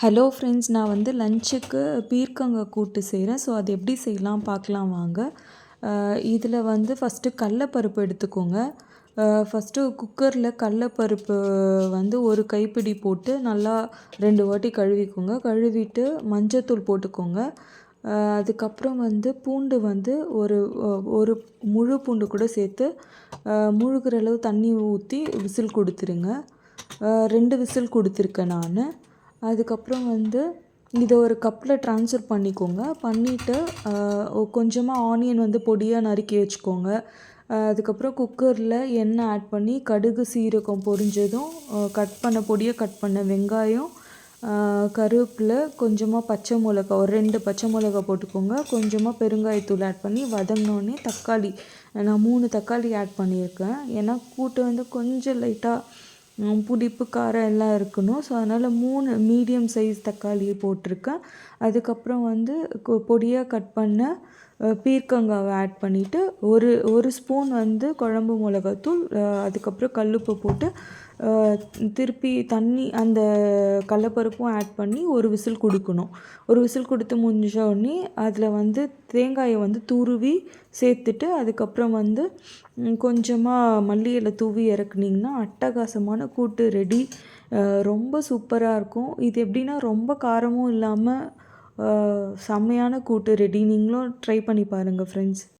Hello friends, நான் வந்து லஞ்சுக்கு பீர்க்கங்காய் கூட்டு செய்கிறேன். ஸோ அது எப்படி செய்யலாம் பார்க்கலாம் வாங்க. இதில் வந்து ஃபஸ்ட்டு கடலப்பருப்பு எடுத்துக்கோங்க. ஃபஸ்ட்டு குக்கரில் கடலப்பருப்பு வந்து ஒரு கைப்பிடி போட்டு நல்லா 2 வாட்டி கழுவிக்கோங்க. கழுவிட்டு மஞ்சத்தூள் போட்டுக்கோங்க. அதுக்கப்புறம் வந்து பூண்டு வந்து ஒரு முழு பூண்டு கூட சேர்த்து முழுகிற அளவு தண்ணி ஊற்றி விசில் கொடுத்துருங்க. 2 விசில் கொடுத்துருக்கேன் நான். அதுக்கப்புறம் வந்து இதை ஒரு கப்பில் ட்ரான்ஸ்ஃபர் பண்ணிக்கோங்க. பண்ணிவிட்டு கொஞ்சமாக ஆனியன் வந்து பொடியாக நறுக்கி வச்சுக்கோங்க. அதுக்கப்புறம் குக்கரில் எண்ணெய் ஆட் பண்ணி கடுகு சீரகம் பொரிஞ்சதும் பொடியாக கட் பண்ண வெங்காயம், கருவேப்பிலை, கொஞ்சமாக பச்சை மிளகா, ஒரு 2 பச்சை மிளகா போட்டுக்கோங்க. கொஞ்சமாக பெருங்காயத்தூள் ஆட் பண்ணி வதங்கினோடனே தக்காளி, நான் 3 தக்காளி ஆட் பண்ணியிருக்கேன். ஏன்னா கூட்டு வந்து கொஞ்சம் லைட்டாக புளிப்பு காரம் எல்லாம் இருக்கணும். ஸோ அதனால் 3 மீடியம் சைஸ் தக்காளி போட்டிருக்கேன். அதுக்கப்புறம் வந்து பொடியாக கட் பண்ண பீர்க்கங்காவை ஆட் பண்ணிவிட்டு ஒரு ஸ்பூன் வந்து குழம்பு மிளகாத்தூள், அதுக்கப்புறம் கல்லுப்பு போட்டு திருப்பி தண்ணி அந்த கடலப்பருப்பும் ஆட் பண்ணி ஒரு விசில் கொடுக்கணும். ஒரு விசில் கொடுத்து முடிஞ்ச உடனே அதில் வந்து தேங்காயை வந்து துருவி சேர்த்துட்டு அதுக்கப்புறம் வந்து கொஞ்சமாக மல்லி இலை தூவி இறக்குனிங்கன்னா அட்டகாசமான கூட்டு ரெடி. ரொம்ப சூப்பராக இருக்கும். இது எப்படின்னா ரொம்ப காரமும் இல்லாமல் செம்மையான கூட்டு ரெடி. நீங்களும் ட்ரை பண்ணி பாருங்கள் ஃப்ரெண்ட்ஸ்.